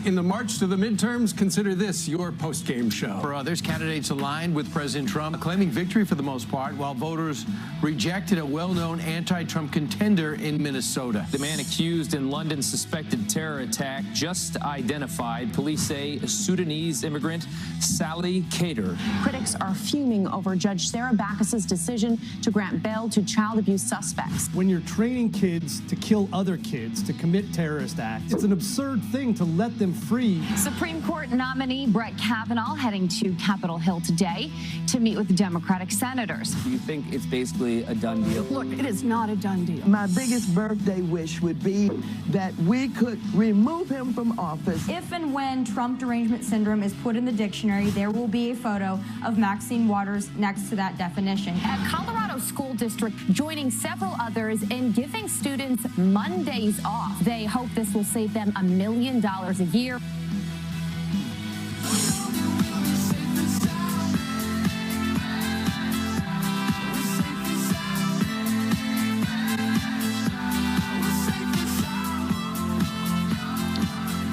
In the march to the midterms, consider this your post-game show. For others, candidates aligned with President Trump, claiming victory for the most part, while voters rejected a well-known anti-Trump contender in Minnesota. The man accused in London's suspected terror attack just identified. Police say a Sudanese immigrant, Sally Cater. Critics are fuming over Judge Sarah Backus's decision to grant bail to child abuse suspects. When you're training kids to kill other kids to commit terrorist acts, it's an absurd thing to let them free. Supreme Court nominee Brett Kavanaugh heading to Capitol Hill today to meet with Democratic senators. Do you think it's basically a done deal? Look, it is not a done deal. My biggest birthday wish would be that we could remove him from office. If and when Trump derangement syndrome is put in the dictionary, there will be a photo of Maxine Waters next to that definition. A Colorado school district joining several others in giving students Mondays off. They hope this will save them $1 million a year.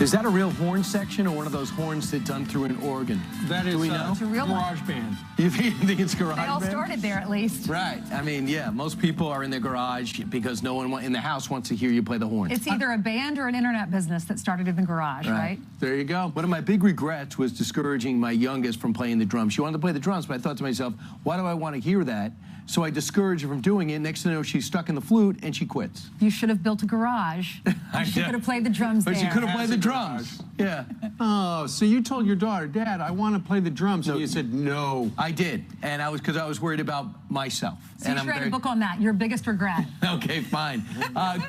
Is that a real horn section or one of those horns that done through an organ? That is, do we know? It's a real garage band. You think it's garage band? They all started there at least. Right. I mean, yeah, most people are in their garage because no one in the house wants to hear you play the horn. It's either a band or an internet business that started in the garage, right? There you go. One of my big regrets was discouraging my youngest from playing the drums. She wanted to play the drums, but I thought to myself, why do I want to hear that? So I discouraged her from doing it. Next thing you know, she's stuck in the flute and she quits. You should have built a garage. She could have played the drums but there. She could have played the drums. Yeah. Oh, so you told your daughter, Dad, I want to play the drums, and you said no. I did, and because I was worried about myself. So you should write a book on that, your biggest regret. Okay, fine.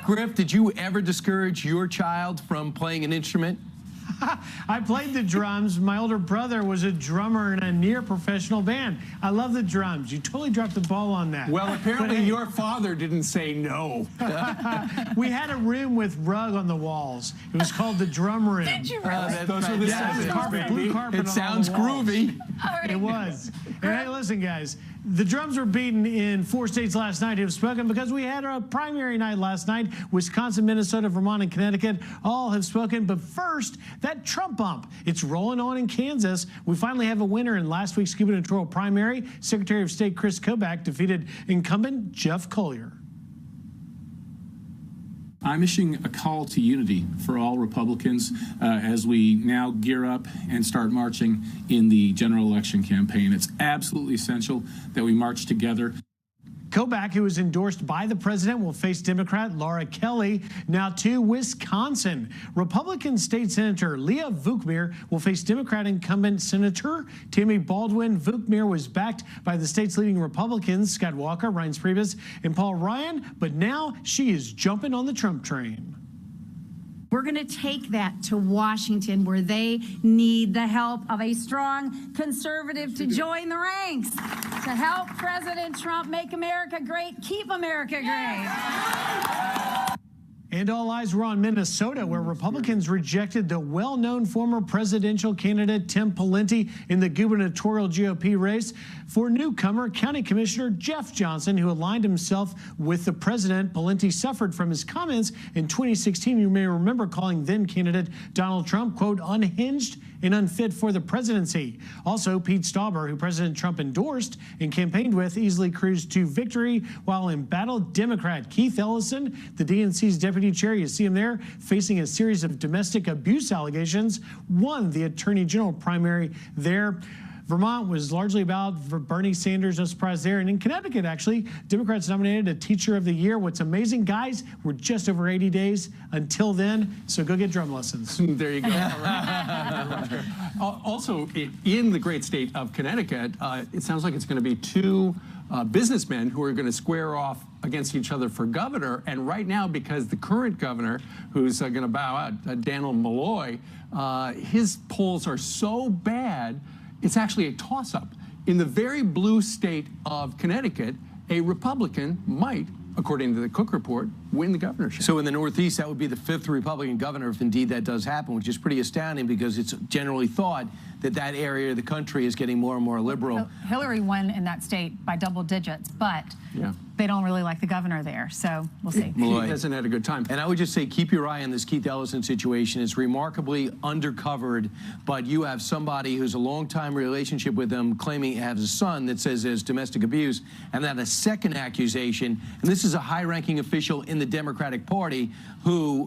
Griff, did you ever discourage your child from playing an instrument? I played the drums. My older brother was a drummer in a near-professional band. I love the drums. You totally dropped the ball on that. Well, apparently your father didn't say no. We had a room with rug on the walls. It was called the drum room. Did you really? Those were the sounds, blue carpet It sounds on the walls. groovy. It was. And hey, listen, guys. The drums were beaten in 4 states last night who have spoken because we had a primary night last night. Wisconsin, Minnesota, Vermont, and Connecticut all have spoken. But first, that Trump bump. It's rolling on in Kansas. We finally have a winner in last week's gubernatorial primary. Secretary of State Chris Kobach defeated incumbent Jeff Colyer. I'm issuing a call to unity for all Republicans as we now gear up and start marching in the general election campaign. It's absolutely essential that we march together. Kobach, who was endorsed by the president, will face Democrat Laura Kelly. Now to Wisconsin. Republican State Senator Leah Vukmir will face Democrat incumbent Senator Tammy Baldwin. Vukmir was backed by the state's leading Republicans, Scott Walker, Reince Priebus, and Paul Ryan, but now she is jumping on the Trump train. We're going to take that to Washington, where they need the help of a strong conservative to join the ranks to help President Trump make America great, keep America great. And all eyes were on Minnesota, where Republicans rejected the well-known former presidential candidate Tim Pawlenty in the gubernatorial GOP race for newcomer County Commissioner Jeff Johnson, who aligned himself with the president. Pawlenty suffered from his comments in 2016. You may remember calling then-candidate Donald Trump, quote, unhinged and unfit for the presidency. Also, Pete Stauber, who President Trump endorsed and campaigned with, easily cruised to victory, while embattled Democrat Keith Ellison, the DNC's deputy chair, you see him there, facing a series of domestic abuse allegations, won the Attorney General primary there. Vermont was largely about Bernie Sanders, no surprise there. And in Connecticut, actually, Democrats nominated a Teacher of the Year. What's amazing, guys, we're just over 80 days until then, so go get drum lessons. There you go. Also, in the great state of Connecticut, it sounds like it's going to be two businessmen who are going to square off against each other for governor. And right now, because the current governor, who's going to bow out, Daniel Malloy, his polls are so bad, it's actually a toss-up. In the very blue state of Connecticut, a Republican might, according to the Cook Report, win the governorship. So in the Northeast, that would be the 5th Republican governor, if indeed that does happen, which is pretty astounding because it's generally thought that that area of the country is getting more and more liberal. Hillary won in that state by double digits, but they don't really like the governor there. So we'll see. He hasn't had a good time. And I would just say, keep your eye on this Keith Ellison situation. It's remarkably undercovered, but you have somebody who's a long-time relationship with him claiming he has a son that says there's domestic abuse, and then a second accusation, and this is a high-ranking official in the Democratic Party who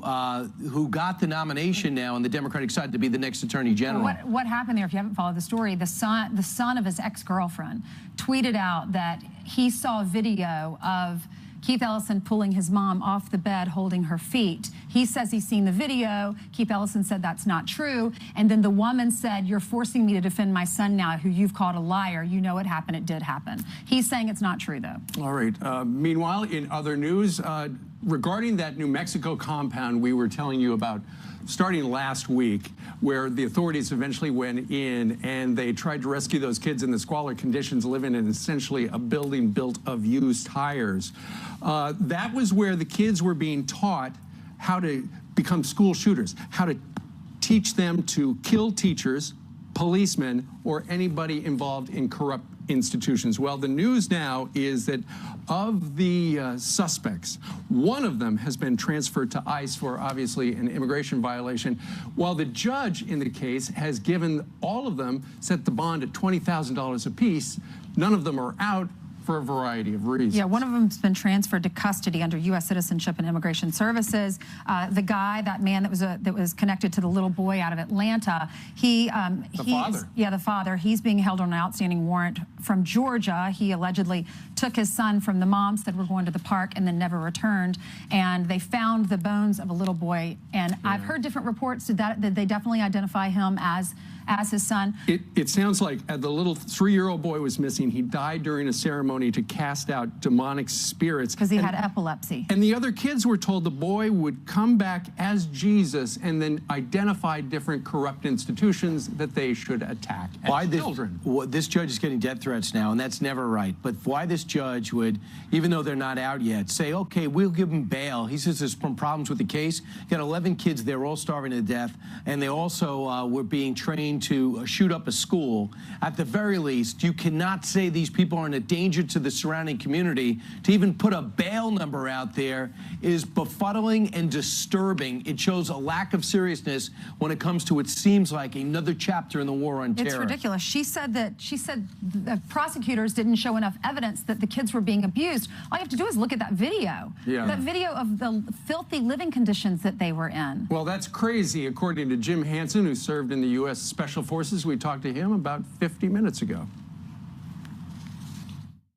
got the nomination now on the Democratic side to be the next Attorney General. Well, what happened there, if you haven't followed the story, the son of his ex-girlfriend tweeted out that he saw a video of Keith Ellison pulling his mom off the bed, holding her feet. He says he's seen the video. Keith Ellison said that's not true. And then the woman said, "You're forcing me to defend my son now, who you've called a liar. You know it happened. It did happen." He's saying it's not true, though. All right. Meanwhile, in other news, regarding that New Mexico compound we were telling you about starting last week, where the authorities eventually went in and they tried to rescue those kids in the squalor conditions, living in essentially a building built of used tires. That was where the kids were being taught how to become school shooters, how to teach them to kill teachers, policemen, or anybody involved in corrupt institutions. Well, the news now is that of the suspects, one of them has been transferred to ICE for obviously an immigration violation, while the judge in the case has given all of them, set the bond at $20,000 apiece. None of them are out for a variety of reasons. Yeah, one of them's been transferred to custody under U.S. Citizenship and Immigration Services. The guy, that man that was connected to the little boy out of Atlanta, the father, he's being held on an outstanding warrant from Georgia. He allegedly took his son from the mom, said we're going to the park, and then never returned. And they found the bones of a little boy. And I've heard different reports that they definitely identify him as his son. It sounds like the little 3-year-old boy was missing. He died during a ceremony to cast out demonic spirits. Because he had epilepsy. And the other kids were told the boy would come back as Jesus and then identify different corrupt institutions that they should attack as children. This judge is getting death threats now, and that's never right. But why this judge would, even though they're not out yet, say, okay, we'll give him bail. He says there's some problems with the case. You got 11 kids, they're all starving to death, and they also were being trained to shoot up a school. At the very least, you cannot say these people are in a danger to the surrounding community. To even put a bail number out there is befuddling and disturbing. It shows a lack of seriousness when it comes to what seems like another chapter in the war on terror. It's ridiculous. She said the prosecutors didn't show enough evidence that the kids were being abused. All you have to do is look at that video. Yeah. That video of the filthy living conditions that they were in. Well, that's crazy, according to Jim Hansen, who served in the U.S. Special Forces. We talked to him about 50 minutes ago.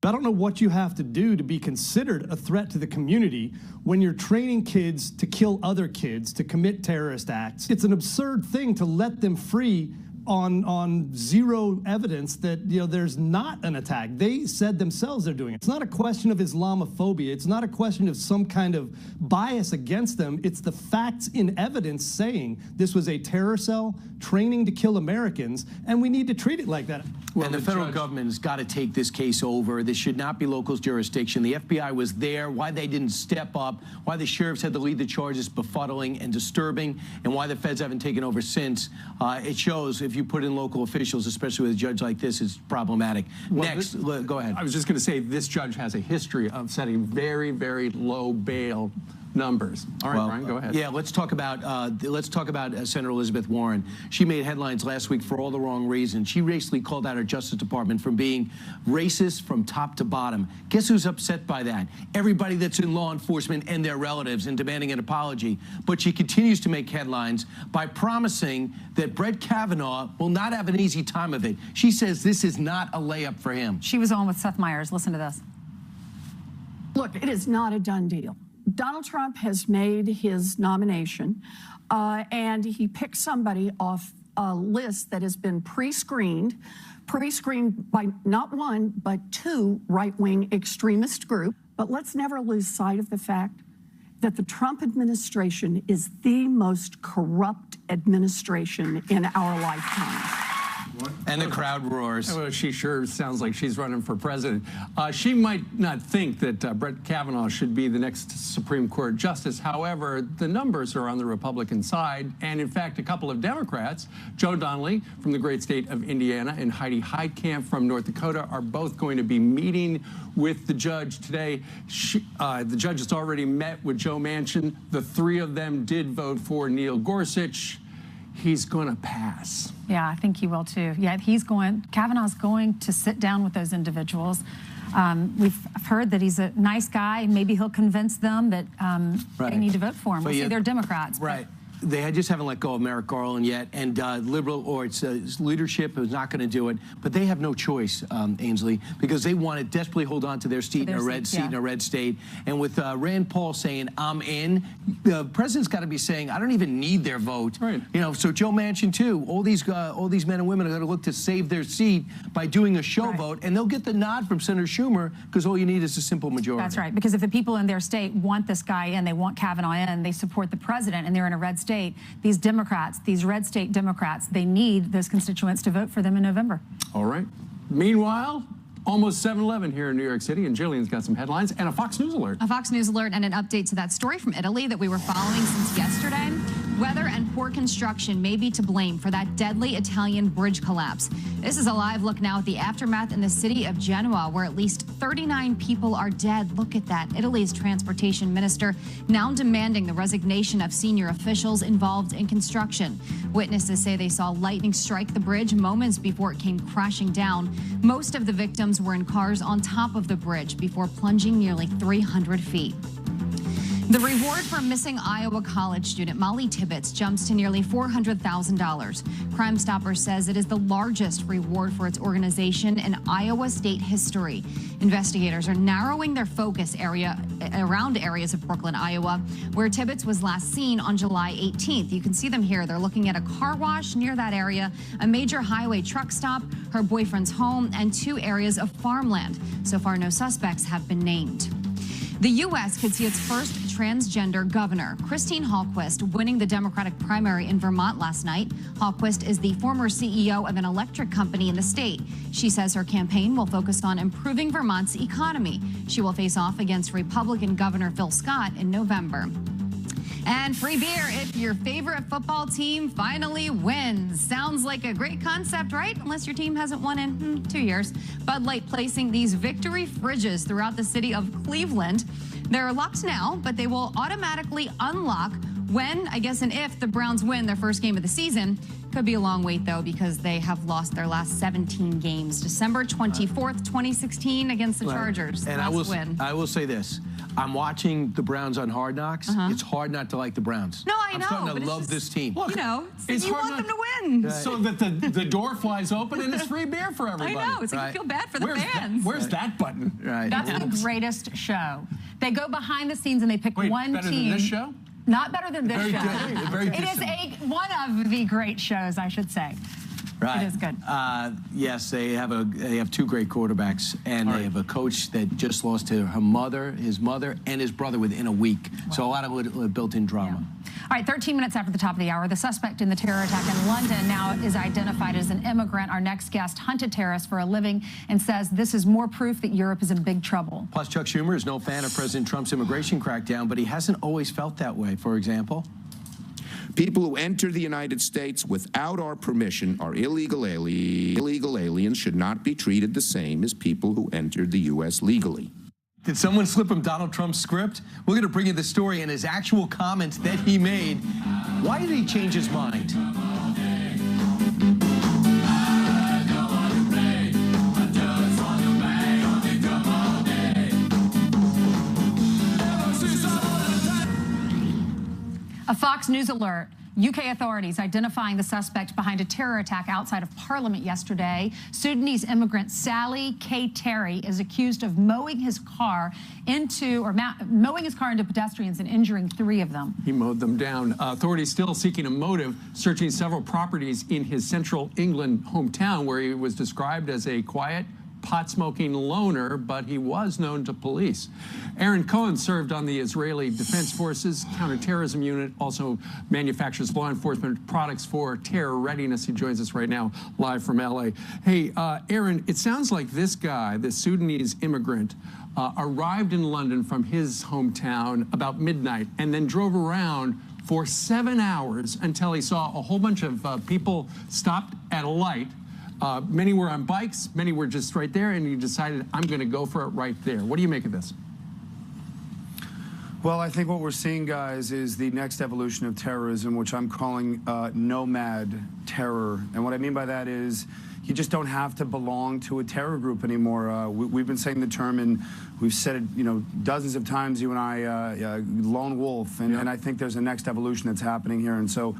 I don't know what you have to do to be considered a threat to the community when you're training kids to kill other kids, to commit terrorist acts. It's an absurd thing to let them free on zero evidence that, you know, there's not an attack. They said themselves they're doing it. It's not a question of Islamophobia. It's not a question of some kind of bias against them. It's the facts in evidence saying this was a terror cell training to kill Americans, and we need to treat it like that. Well, and the federal government has got to take this case over. This should not be local jurisdiction. The FBI was there. Why they didn't step up, why the sheriffs had to lead the charge is befuddling and disturbing, and why the feds haven't taken over since. It shows if you put in local officials, especially with a judge like this, it's problematic. Well, next, go ahead. I was just going to say this judge has a history of setting very, very low bail numbers. All right, Brian, go ahead. Yeah, let's talk about Senator Elizabeth Warren. She made headlines last week for all the wrong reasons. She basically called out her Justice Department for being racist from top to bottom. Guess who's upset by that? Everybody that's in law enforcement and their relatives, and demanding an apology. But she continues to make headlines by promising that Brett Kavanaugh will not have an easy time of it. She says this is not a layup for him. She was on with Seth Meyers. Listen to this. Look, it is not a done deal. Donald Trump has made his nomination, and he picked somebody off a list that has been pre-screened by not one, but 2 right-wing extremist groups. But let's never lose sight of the fact that the Trump administration is the most corrupt administration in our lifetime. And the crowd roars. Well, she sure sounds like she's running for president. She might not think that Brett Kavanaugh should be the next Supreme Court justice. However, the numbers are on the Republican side. And in fact, a couple of Democrats, Joe Donnelly from the great state of Indiana and Heidi Heitkamp from North Dakota, are both going to be meeting with the judge today. The judge has already met with Joe Manchin. The three of them did vote for Neil Gorsuch. He's going to pass. Yeah, I think he will too. Yeah, Kavanaugh's going to sit down with those individuals. We've heard that he's a nice guy. Maybe he'll convince them that they need to vote for him. We'll see, they're Democrats. Right. They just haven't let go of Merrick Garland yet, and liberal or its leadership is not going to do it. But they have no choice, Ainsley, because they want to desperately hold on to their seat in a red seat in a red state. And with Rand Paul saying, "I'm in," the president's got to be saying, "I don't even need their vote." Right. You know, so Joe Manchin too. All these men and women are going to look to save their seat by doing a show vote, and they'll get the nod from Senator Schumer because all you need is a simple majority. That's right. Because if the people in their state want this guy in, they want Kavanaugh in, they support the president, and they're in a red state. These Democrats, these red state Democrats, they need those constituents to vote for them in November. All right. Meanwhile, almost 7-11 here in New York City, and Jillian's got some headlines and a Fox News alert. A Fox News alert and an update to that story from Italy that we were following since yesterday. Weather and poor construction may be to blame for that deadly Italian bridge collapse. This is a live look now at the aftermath in the city of Genoa, where at least 39 people are dead. Look at that. Italy's transportation minister now demanding the resignation of senior officials involved in construction. Witnesses say they saw lightning strike the bridge moments before it came crashing down. Most of the victims were in cars on top of the bridge before plunging nearly 300 feet. The reward for missing Iowa college student Molly Tibbetts jumps to nearly $400,000. Crime Stoppers says it is the largest reward for its organization in Iowa state history. Investigators are narrowing their focus around areas of Brooklyn, Iowa, where Tibbetts was last seen on July 18th. You can see them here. They're looking at a car wash near that area, a major highway truck stop, her boyfriend's home, and 2 areas of farmland. So far, no suspects have been named. The U.S. could see its first transgender governor, Christine Hallquist, winning the Democratic primary in Vermont last night. Hallquist is the former CEO of an electric company in the state. She says her campaign will focus on improving Vermont's economy. She will face off against Republican Governor Phil Scott in November. And free beer if your favorite football team finally wins. Sounds like a great concept, right? Unless your team hasn't won in 2 years. Bud Light placing these victory fridges throughout the city of Cleveland. They're locked now, but they will automatically unlock when, I guess, and if the Browns win their first game of the season. Could be a long wait, though, because they have lost their last 17 games. December 24th, 2016 against the Chargers. And I will say this. I'm watching the Browns on Hard Knocks. It's hard not to like the Browns. No, I know. I'm starting to love this team. Look, you know, you want them to win. So that the door flies open and it's free beer for everybody. I know. It's like you feel bad for the fans. Where's that button? Right. That's the greatest show. They go behind the scenes and they pick one better team. Than this show? Not better than this show. Very it is one of the great shows, I should say. Right. It is good. Yes, they have 2 great quarterbacks, and they have a coach that just lost to his mother, and his brother within a week. Wow. So a lot of built-in drama. Yeah. All right, 13 minutes after the top of the hour, the suspect in the terror attack in London now is identified as an immigrant. Our next guest hunted terrorists for a living and says this is more proof that Europe is in big trouble. Plus, Chuck Schumer is no fan of President Trump's immigration crackdown, but he hasn't always felt that way. For example, people who enter the United States without our permission are illegal aliens. Illegal aliens should not be treated the same as people who entered the U.S. legally. Did someone slip him Donald Trump's script? We're going to bring you the story and his actual comments that he made. Why did he change his mind? A Fox News alert. UK authorities identifying the suspect behind a terror attack outside of Parliament yesterday. Sudanese immigrant Sally K. Terry is accused of mowing his car into pedestrians and injuring 3 of them. He mowed them down. Authorities still seeking a motive, searching several properties in his central England hometown where he was described as a quiet, pot-smoking loner, but he was known to police. Aaron Cohen served on the Israeli Defense Forces Counterterrorism Unit, also manufactures law enforcement products for terror readiness. He joins us right now live from LA. Hey, Aaron, it sounds like this guy, this Sudanese immigrant, arrived in London from his hometown about midnight and then drove around for 7 hours until he saw a whole bunch of people stopped at a light. Many were on bikes, many were just right there, and he decided, I'm going to go for it right there. What do you make of this? Well, I think what we're seeing, guys, is the next evolution of terrorism, which I'm calling nomad terror. And what I mean by that is you just don't have to belong to a terror group anymore. We've been saying the term, and we've said it, you know, dozens of times, you and I, lone wolf. And I think there's a next evolution that's happening here. And so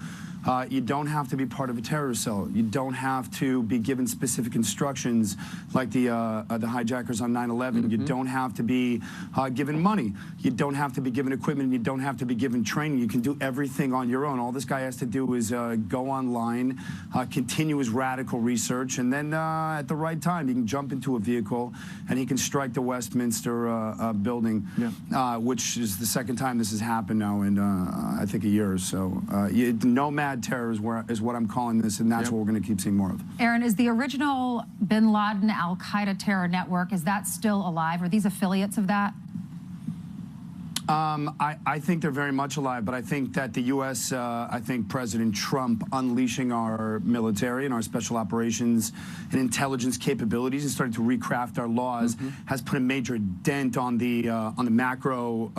you don't have to be part of a terror cell. You don't have to be given specific instructions like the hijackers on 9/11. You don't have to be given money. You don't have to be given equipment. You don't have to be given training. You can do everything on your own. All this guy has to do is go online, continue his radical research, and then at the right time, he can jump into a vehicle and he can strike the Westminster building, which is the second time this has happened now in, I think, a year or so. Nomad terror is what I'm calling this, and that's what we're going to keep seeing more of. Aaron, is the original bin Laden al-Qaeda terror network, is that still alive? Are these affiliates of that? I think they're very much alive, but I think that the U.S., I think President Trump unleashing our military and our special operations and intelligence capabilities and starting to recraft our laws has put a major dent on the macro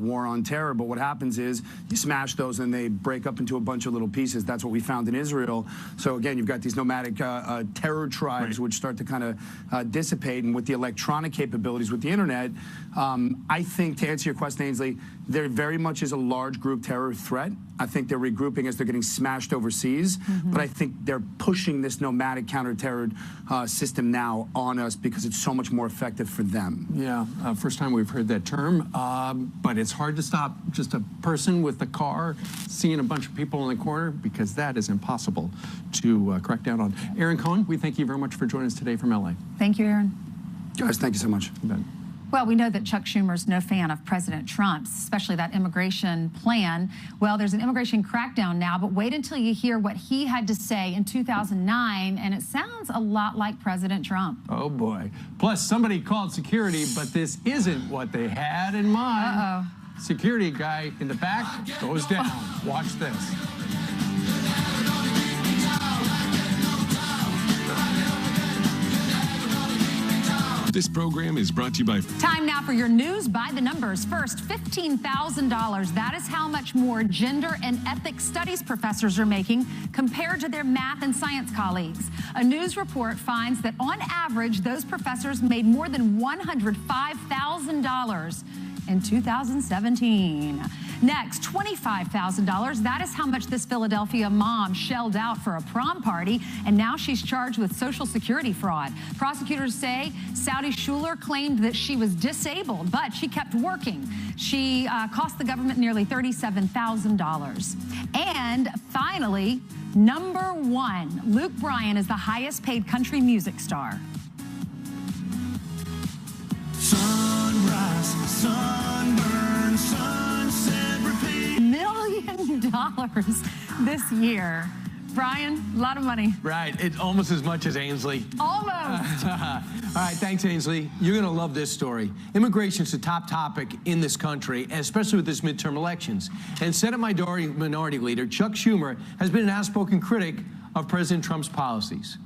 war on terror. But what happens is you smash those and they break up into a bunch of little pieces. That's what we found in Israel. So again, you've got these nomadic terror tribes which start to kind of dissipate. And with the electronic capabilities, with the internet, I think, to answer your question, Ainsley, there very much is a large group terror threat. I think they're regrouping as they're getting smashed overseas, but I think they're pushing this nomadic counter-terror system now on us because it's so much more effective for them. Yeah, first time we've heard that term, but it's hard to stop just a person with a car seeing a bunch of people in the corner, because that is impossible to crack down on. Aaron Cohen, we thank you very much for joining us today from LA. Thank you, Aaron. Guys, thank you so much. Well, we know that Chuck Schumer's no fan of President Trump's, especially that immigration plan. Well, there's an immigration crackdown now, but wait until you hear what he had to say in 2009, and it sounds a lot like President Trump. Oh, boy. Plus, somebody called security, but this isn't what they had in mind. Uh-oh. Security guy in the back goes down. Watch this. This program is brought to you by... Time now for your news by the numbers. First, $15,000. That is how much more gender and ethics studies professors are making compared to their math and science colleagues. A news report finds that on average, those professors made more than $105,000 in 2017. Next, $25,000. That is how much this Philadelphia mom shelled out for a prom party, and now she's charged with Social Security fraud. Prosecutors say Saudi Schuler claimed that she was disabled, but she kept working. She cost the government nearly $37,000. And finally, number one, Luke Bryan is the highest paid country music star. Sunrise, sunburn, sunset, repeat. $1 million this year. Brian, a lot of money. Right, it's almost as much as Ainsley. Almost. All right, thanks, Ainsley. You're going to love this story. Immigration is a top topic in this country, and especially with this midterm elections. And Senate Minority Leader Chuck Schumer has been an outspoken critic of President Trump's policies.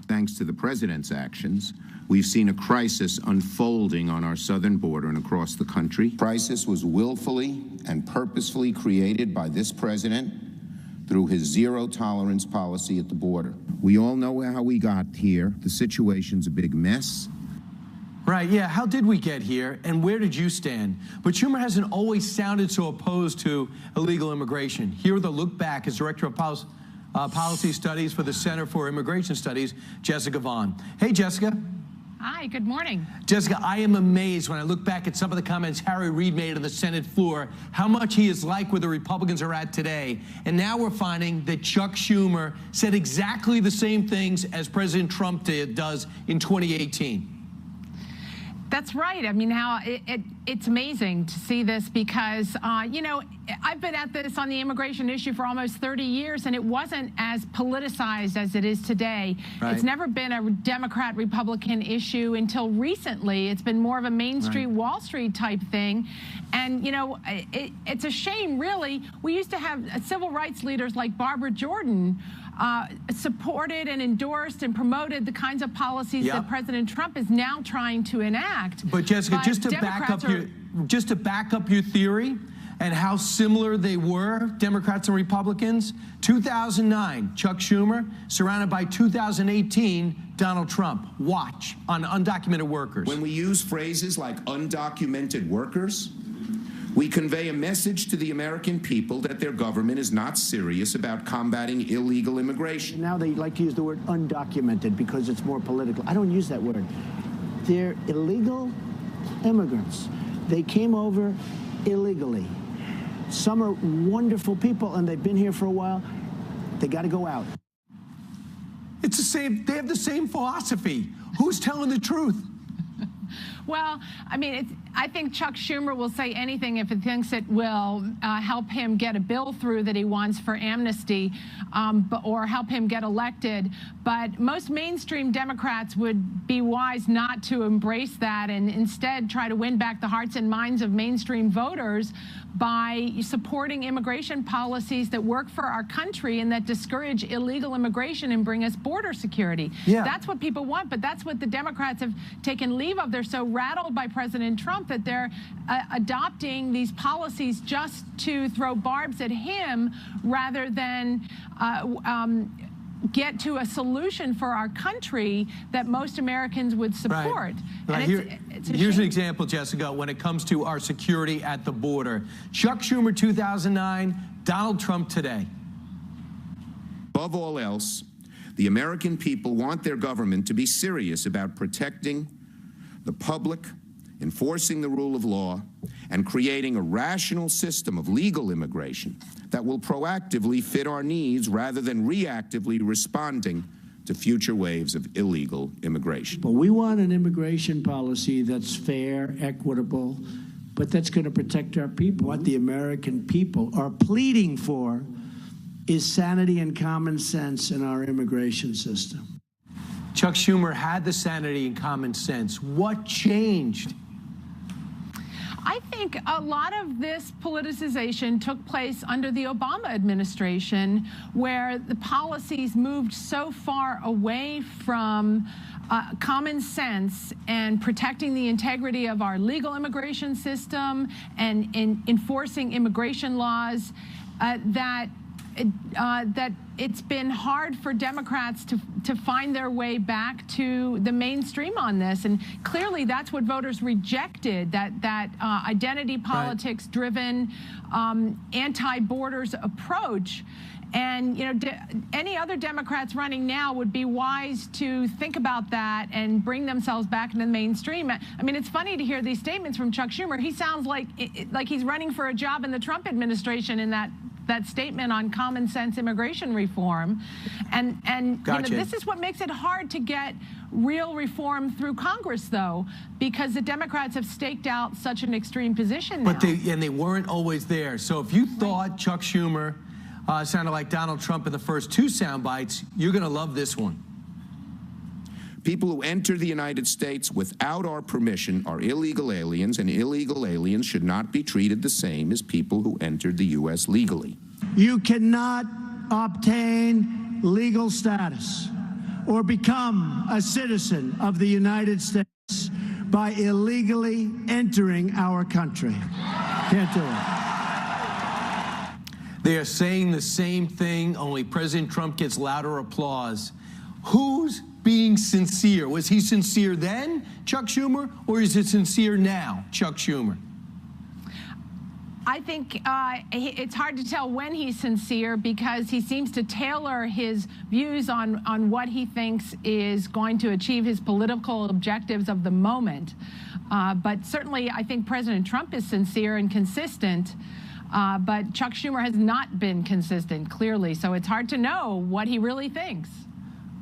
Thanks to the president's actions, we've seen a crisis unfolding on our southern border and across the country. The crisis was willfully and purposefully created by this president through his zero-tolerance policy at the border. We all know how we got here. The situation's a big mess. Right, yeah, how did we get here, and where did you stand? But Schumer hasn't always sounded so opposed to illegal immigration. Here with a look back as Director of Policy Studies for the Center for Immigration Studies, Jessica Vaughn. Hey, Jessica. Hi, good morning. Jessica, I am amazed when I look back at some of the comments Harry Reid made on the Senate floor, how much he is like where the Republicans are at today. And now we're finding that Chuck Schumer said exactly the same things as President Trump does in 2018. That's right. I mean, it's amazing to see this because, you know, I've been at this on the immigration issue for almost 30 years, and it wasn't as politicized as it is today. Right. It's never been a Democrat-Republican issue until recently. It's been more of a Main Street, Wall Street type thing. And, you know, it's a shame, really. We used to have civil rights leaders like Barbara Jordan supported and endorsed and promoted the kinds of policies that President Trump is now trying to enact. But Jessica, just to back up your theory and how similar they were, Democrats and Republicans, 2009, Chuck Schumer, surrounded by 2018, Donald Trump. Watch on undocumented workers. When we use phrases like undocumented workers, we convey a message to the American people that their government is not serious about combating illegal immigration. Now they like to use the word undocumented because it's more political. I don't use that word. They're illegal immigrants. They came over illegally. Some are wonderful people and they've been here for a while. They got to go out. It's the same. They have the same philosophy. Who's telling the truth? Well, I mean, I think Chuck Schumer will say anything if it thinks it will help him get a bill through that he wants for amnesty or help him get elected. But most mainstream Democrats would be wise not to embrace that and instead try to win back the hearts and minds of mainstream voters by supporting immigration policies that work for our country and that discourage illegal immigration and bring us border security. Yeah. That's what people want, but that's what the Democrats have taken leave of. They're so rattled by President Trump that they're adopting these policies just to throw barbs at him rather than get to a solution for our country that most Americans would support. Right. Here's an example, Jessica, when it comes to our security at the border. Chuck Schumer 2009, Donald Trump today. Above all else, the American people want their government to be serious about protecting the public, enforcing the rule of law, and creating a rational system of legal immigration that will proactively fit our needs rather than reactively responding to future waves of illegal immigration. But we want an immigration policy that's fair, equitable, but that's going to protect our people. What the American people are pleading for is sanity and common sense in our immigration system. Chuck Schumer had the sanity and common sense. What changed? I think a lot of this politicization took place under the Obama administration, where the policies moved so far away from common sense and protecting the integrity of our legal immigration system and in enforcing immigration laws that it's been hard for Democrats to find their way back to the mainstream on this. And clearly that's what voters rejected, that identity politics-driven anti-borders approach. And, you know, any other Democrats running now would be wise to think about that and bring themselves back into the mainstream. I mean, it's funny to hear these statements from Chuck Schumer. He sounds like he's running for a job in the Trump administration in that statement on common sense immigration reform. And Gotcha. You know, this is what makes it hard to get real reform through Congress, though, because the Democrats have staked out such an extreme position now. But they weren't always there. So if you thought Chuck Schumer sounded like Donald Trump in the first two sound bites, you're going to love this one. People who enter the United States without our permission are illegal aliens, and illegal aliens should not be treated the same as people who entered the U.S. legally. You cannot obtain legal status or become a citizen of the United States by illegally entering our country. Can't do it. They are saying the same thing, only President Trump gets louder applause. Who's being sincere? Was he sincere then, Chuck Schumer, or is it sincere now, Chuck Schumer? I think it's hard to tell when he's sincere because he seems to tailor his views on what he thinks is going to achieve his political objectives of the moment. But certainly, I think President Trump is sincere and consistent. But Chuck Schumer has not been consistent, clearly. So it's hard to know what he really thinks.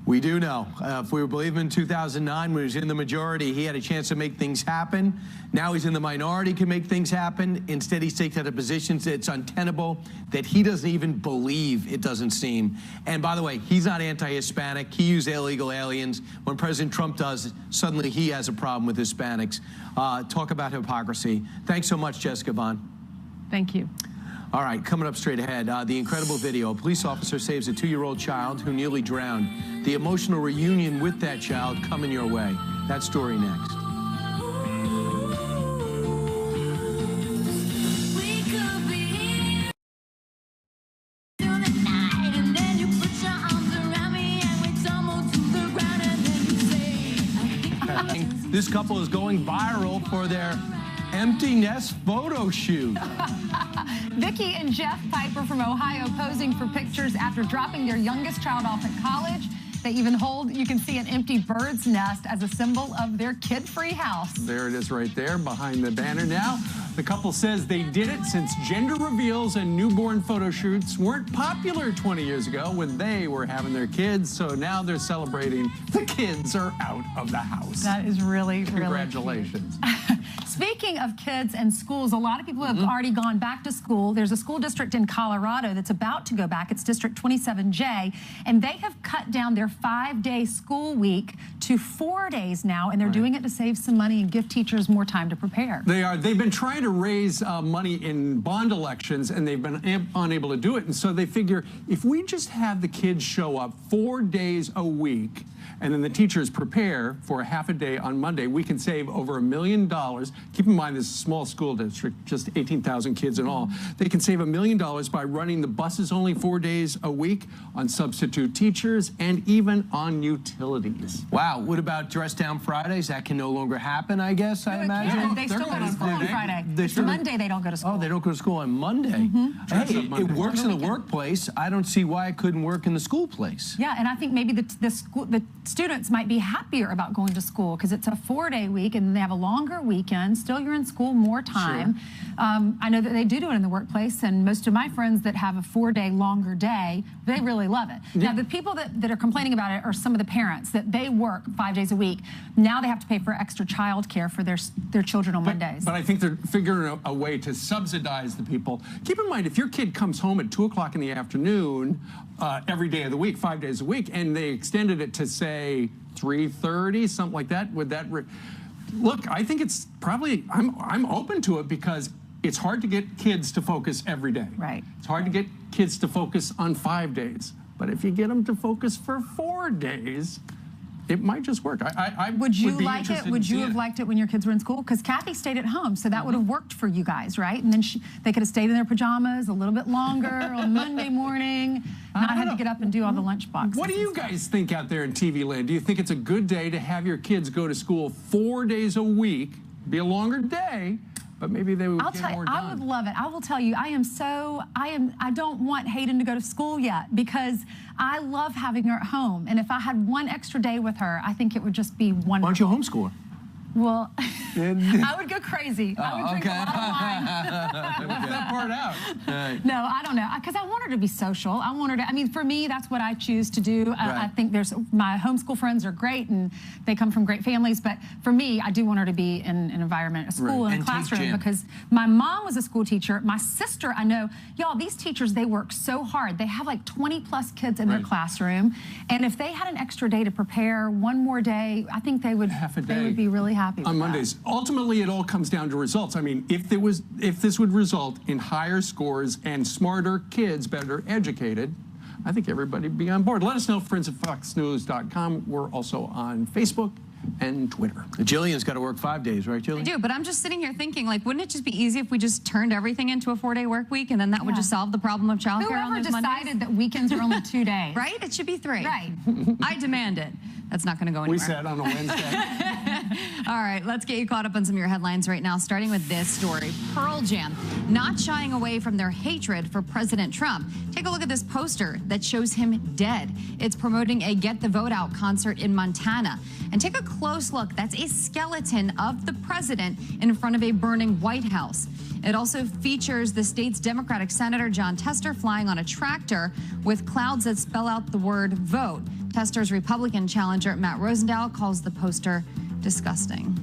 We do know. If we were believing in 2009, when he was in the majority, he had a chance to make things happen. Now he's in the minority, can make things happen. Instead, he's taken a position that's untenable, that he doesn't even believe, it doesn't seem. And by the way, he's not anti-Hispanic. He used illegal aliens. When President Trump does, suddenly he has a problem with Hispanics. Talk about hypocrisy. Thanks so much, Jessica Vaughn. Thank you. All right, coming up straight ahead, the incredible video. A police officer saves a 2-year-old child who nearly drowned. The emotional reunion with that child coming your way. That story next. This couple is going viral for their empty nest photo shoot. Vicki and Jeff Piper from Ohio posing for pictures after dropping their youngest child off at college. They even hold, you can see an empty bird's nest as a symbol of their kid-free house. There it is right there behind the banner now. The couple says they did it since gender reveals and newborn photo shoots weren't popular 20 years ago when they were having their kids. So now they're celebrating the kids are out of the house. That is really, Congratulations. Speaking of kids and schools, a lot of people have already gone back to school. There's a school district in Colorado that's about to go back. It's District 27J, and they have cut down their 5-day school week to 4 days now, and they're doing it to save some money and give teachers more time to prepare. They are. They've been trying to raise money in bond elections, and they've been unable to do it. And so they figure if we just have the kids show up 4 days a week, and then the teachers prepare for a half a day on Monday, we can save over $1 million. Keep in mind, this is a small school district, just 18,000 kids in all. They can save $1 million by running the buses only 4 days a week, on substitute teachers, and even on utilities. Wow. What about Dress Down Fridays? That can no longer happen, I guess, I imagine. Yeah, they still go to school on Friday. Monday, they don't go to school. Oh, they don't go to school on Monday. Hey, it works in the workplace. I don't see why it couldn't work in the school place. Yeah, and I think maybe the students might be happier about going to school because it's a 4-day week and they have a longer weekend. Still, you're in school more time. Sure. I know that they do it in the workplace, and most of my friends that have a 4-day longer day, they really love it. Yeah. Now, the people that are complaining about it are some of the parents that they work 5 days a week. Now they have to pay for extra child care for their children on Mondays. But I think they're figuring a way to subsidize the people. Keep in mind, if your kid comes home at 2 o'clock in the afternoon every day of the week, 5 days a week, and they extended it to, say, 3:30, something like that, would that... Look, I think it's probably... I'm open to it because it's hard to get kids to focus every day. Right. It's hard to get kids to focus on 5 days. But if you get them to focus for 4 days... it might just work. Would you like it? Would you have liked it when your kids were in school? Because Kathy stayed at home, so that would have worked for you guys, right? And then they could have stayed in their pajamas a little bit longer on Monday morning, not had to get up and do all the lunch boxes. What do you guys think out there in TV land? Do you think it's a good day to have your kids go to school 4 days a week, be a longer day, but maybe they would get more done? I would love it. I will tell you, I don't want Hayden to go to school yet because I love having her at home. And if I had one extra day with her, I think it would just be wonderful. Why don't you homeschool her? Well, I would go crazy. I would drink a lot of wine. Leave that part out. No, I don't know. Because I want her to be social. I want her to, I mean, for me, that's what I choose to do. I think my homeschool friends are great and they come from great families. But for me, I do want her to be in an environment, a school, and a classroom. Because my mom was a school teacher. My sister, I know, y'all, these teachers, they work so hard. They have like 20+ kids in their classrom. And if they had an extra day to prepare, one more day, I think they would be really happy. On Mondays. Ultimately, it all comes down to results. I mean, if this would result in higher scores and smarter kids, better educated, I think everybody would be on board. Let us know, friends at FoxNews.com. We're also on Facebook and Twitter. Jillian's got to work 5 days, right, Jillian? I do, but I'm just sitting here thinking, like, wouldn't it just be easy if we just turned everything into a 4-day work week, and then that would just solve the problem of childcare on those Mondays? Whoever decided that weekends are only 2 days? Right? It should be 3. Right. I demand it. That's not going to go anywhere. We said on a Wednesday. All right, let's get you caught up on some of your headlines right now, starting with this story. Pearl Jam not shying away from their hatred for President Trump. Take a look at this poster that shows him dead. It's promoting a Get the Vote Out concert in Montana. And take a close look. That's a skeleton of the president in front of a burning White House. It also features the state's Democratic Senator Jon Tester flying on a tractor with clouds that spell out the word vote. Tester's Republican challenger Matt Rosendale calls the poster disgusting.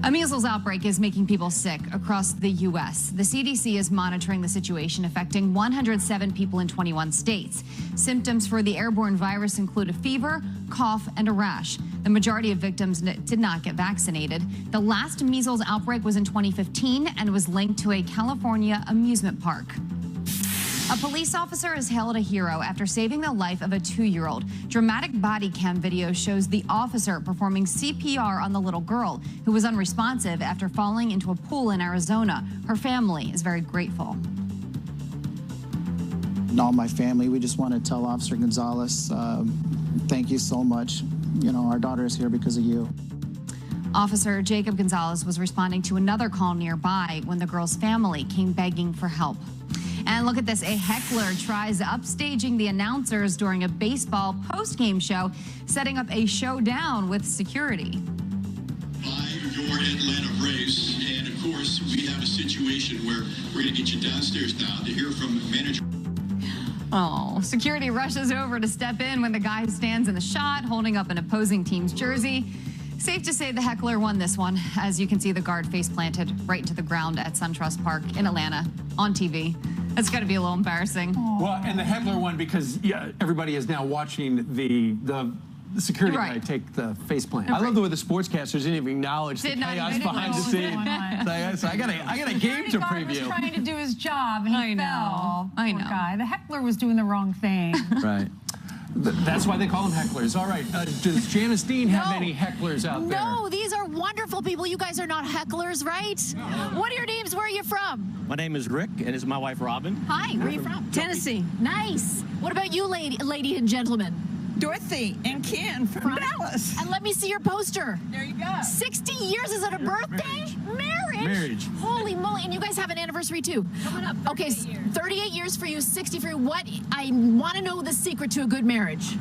A measles outbreak is making people sick across the U.S. The CDC is monitoring the situation affecting 107 people in 21 states. Symptoms for the airborne virus include a fever, cough, and a rash. The majority of victims did not get vaccinated. The last measles outbreak was in 2015 and was linked to a California amusement park. A police officer is hailed a hero after saving the life of a 2-year-old. Dramatic body cam video shows the officer performing CPR on the little girl who was unresponsive after falling into a pool in Arizona. Her family is very grateful. All my family, we just want to tell Officer Gonzalez, thank you so much. You know, our daughter is here because of you. Officer Jacob Gonzalez was responding to another call nearby when the girl's family came begging for help. And look at this, a heckler tries upstaging the announcers during a baseball post-game show, setting up a showdown with security. By your Atlanta Braves, and of course, we have a situation where we're going to get you downstairs now to hear from manager. Oh, security rushes over to step in when the guy stands in the shot holding up an opposing team's jersey. Safe to say the heckler won this one. As you can see, the guard face planted right into the ground at SunTrust Park in Atlanta on TV. That's got to be a little embarrassing. Well, and the heckler won because everybody is now watching the security guy take the face plant. I love the way the sportscasters didn't even acknowledge the chaos behind the scenes. So I got a game to preview. He was trying to do his job, and he fell. I Poor know. guy. The heckler was doing the wrong thing. Right. That's why they call them hecklers. All right. Does Janice Dean have any hecklers out there? No, these are wonderful people. You guys are not hecklers, right? What are your names? Where are you from? My name is Rick, and this is my wife, Robin. Hi, where are you from? Tennessee. Nice. What about you, lady and gentlemen? Dorothy and Ken from Dallas. And let me see your poster. There you go. 60 years, is it a birthday? Marriage? Marriage. Holy moly, and you guys have an anniversary too. Coming up, 38 years for you, 60 for you. What, I want to know the secret to a good marriage.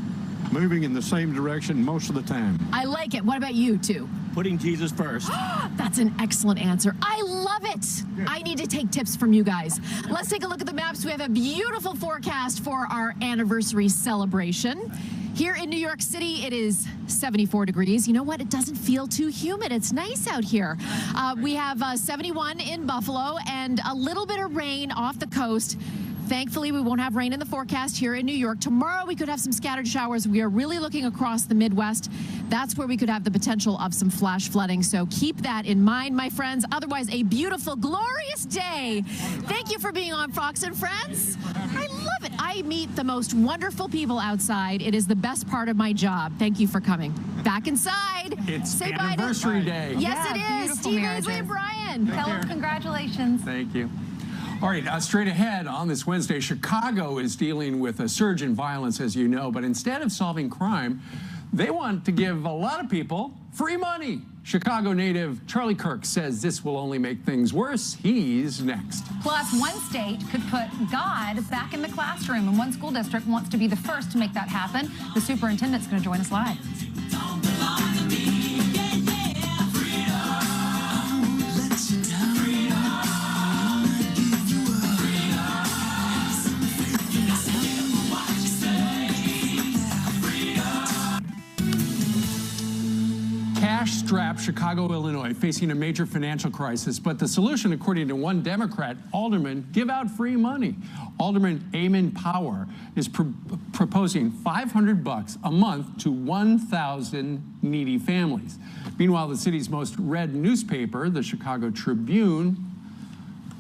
Moving in the same direction most of the time. I like it. What about you two? Putting Jesus first. That's an excellent answer. I love it. I need to take tips from you guys. Let's take a look at the maps. We have a beautiful forecast for our anniversary celebration. Here in New York City, it is 74 degrees. You know what? It doesn't feel too humid. It's nice out here. We have 71 in Buffalo and a little bit of rain off the coast. Thankfully, we won't have rain in the forecast here in New York. Tomorrow, we could have some scattered showers. We are really looking across the Midwest. That's where we could have the potential of some flash flooding. So keep that in mind, my friends. Otherwise, a beautiful, glorious day. Thank you for being on Fox and Friends. I love it. I meet the most wonderful people outside. It is the best part of my job. Thank you for coming. Back inside. It's Say anniversary day. Yes, it is. beautiful Steve marriages. Ainsley and Brian. Take care. Congratulations. Thank you. All right, straight ahead on this Wednesday, Chicago is dealing with a surge in violence, as you know, but instead of solving crime, they want to give a lot of people free money. Chicago native Charlie Kirk says this will only make things worse. He's next. Plus, one state could put God back in the classroom, and one school district wants to be the first to make that happen. The superintendent's going to join us live. Cash-strapped Chicago, Illinois, facing a major financial crisis. But the solution, according to one Democrat alderman, give out free money. Alderman Eamon Power is proposing $500 a month to 1,000 needy families. Meanwhile, the city's most read newspaper, the Chicago Tribune,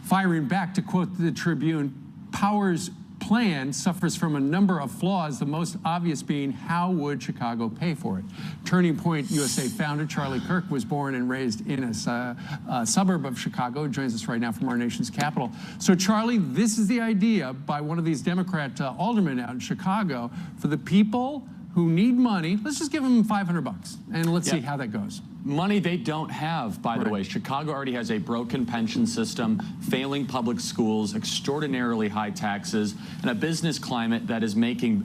firing back to quote the Tribune, Power's plan suffers from a number of flaws, the most obvious being how would Chicago pay for it? Turning Point USA founder Charlie Kirk was born and raised in a suburb of Chicago, joins us right now from our nation's capital. So Charlie, this is the idea by one of these Democrat aldermen out in Chicago for the people who need money. Let's just give them $500 and let's see how that goes. Money they don't have, by the way. Chicago already has a broken pension system, failing public schools, extraordinarily high taxes, and a business climate that is making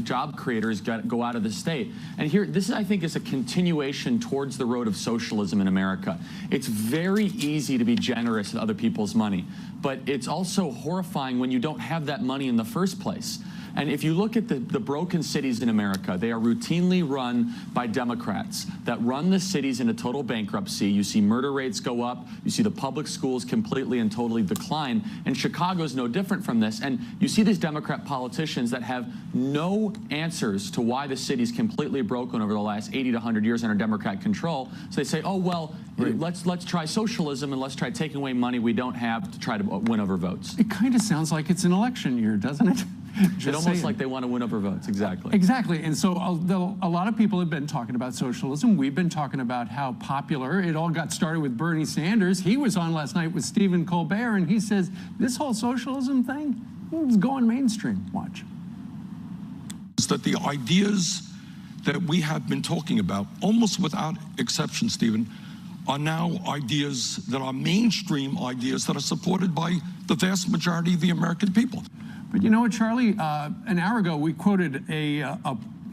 job creators go out of the state. And here, this, I think, is a continuation towards the road of socialism in America. It's very easy to be generous with other people's money, but it's also horrifying when you don't have that money in the first place. And if you look at the broken cities in America, they are routinely run by Democrats that run the cities into total bankruptcy. You see murder rates go up. You see the public schools completely and totally decline. And Chicago is no different from this. And you see these Democrat politicians that have no answers to why the city's completely broken over the last 80 to 100 years under Democrat control. So they say, oh, well, let's try socialism and let's try taking away money we don't have to try to win over votes. It kind of sounds like it's an election year, doesn't it? It's almost like they want to win over votes, exactly. Exactly, and so a lot of people have been talking about socialism. We've been talking about how popular it all got started with Bernie Sanders. He was on last night with Stephen Colbert, and he says, this whole socialism thing is going mainstream. Watch. Is that the ideas that we have been talking about, almost without exception, Stephen, are now ideas that are mainstream ideas that are supported by the vast majority of the American people. But you know what, Charlie? An hour ago, we quoted a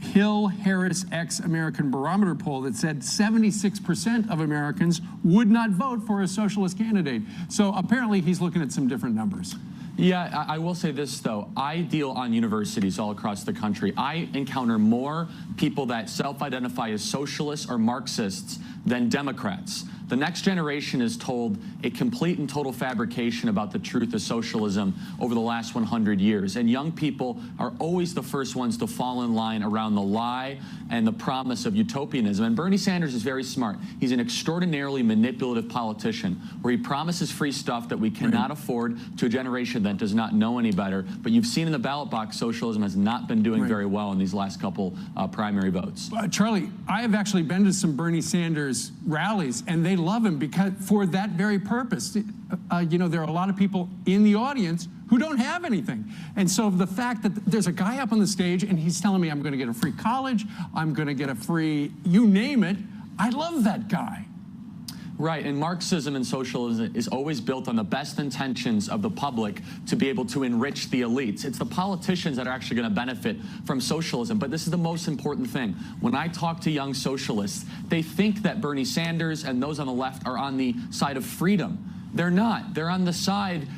Hill-Harris ex-American Barometer poll that said 76% of Americans would not vote for a socialist candidate. So apparently he's looking at some different numbers. Yeah, I will say this, though. I deal on universities all across the country. I encounter more people that self-identify as socialists or Marxists than Democrats. The next generation is told a complete and total fabrication about the truth of socialism over the last 100 years. And young people are always the first ones to fall in line around the lie and the promise of utopianism. And Bernie Sanders is very smart. He's an extraordinarily manipulative politician where he promises free stuff that we cannot afford to a generation that does not know any better. But you've seen in the ballot box, socialism has not been doing very well in these last couple primary votes. Charlie, I have actually been to some Bernie Sanders rallies, and they love him because for that very purpose. You know, there are a lot of people in the audience who don't have anything. And so the fact that there's a guy up on the stage and he's telling me I'm going to get a free college, I'm going to get a free, you name it, I love that guy. Right, and Marxism and socialism is always built on the best intentions of the public to be able to enrich the elites. It's the politicians that are actually going to benefit from socialism. But this is the most important thing. When I talk to young socialists, they think that Bernie Sanders and those on the left are on the side of freedom. They're not. They're on the side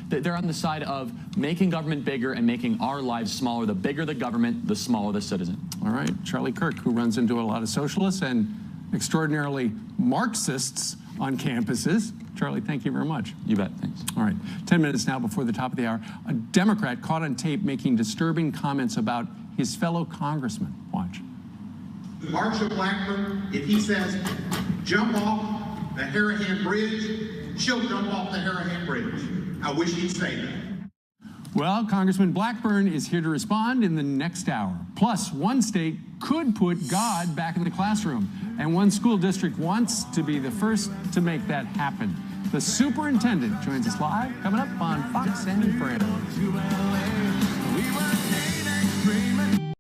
of making government bigger and making our lives smaller. The bigger the government, the smaller the citizen. All right, Charlie Kirk, who runs into a lot of socialists and extraordinarily Marxists on campuses. Charlie, thank you very much. You bet, thanks. All right, 10 minutes now before the top of the hour. A Democrat caught on tape making disturbing comments about his fellow congressman. Watch. Marsha Blackburn, if he says, jump off the Harahan Bridge, she'll jump off the Harahan Bridge. I wish he'd say that. Well, Congressman Blackburn is here to respond in the next hour. Plus, one state could put God back in the classroom, and one school district wants to be the first to make that happen. The superintendent joins us live, coming up on Fox and Friends.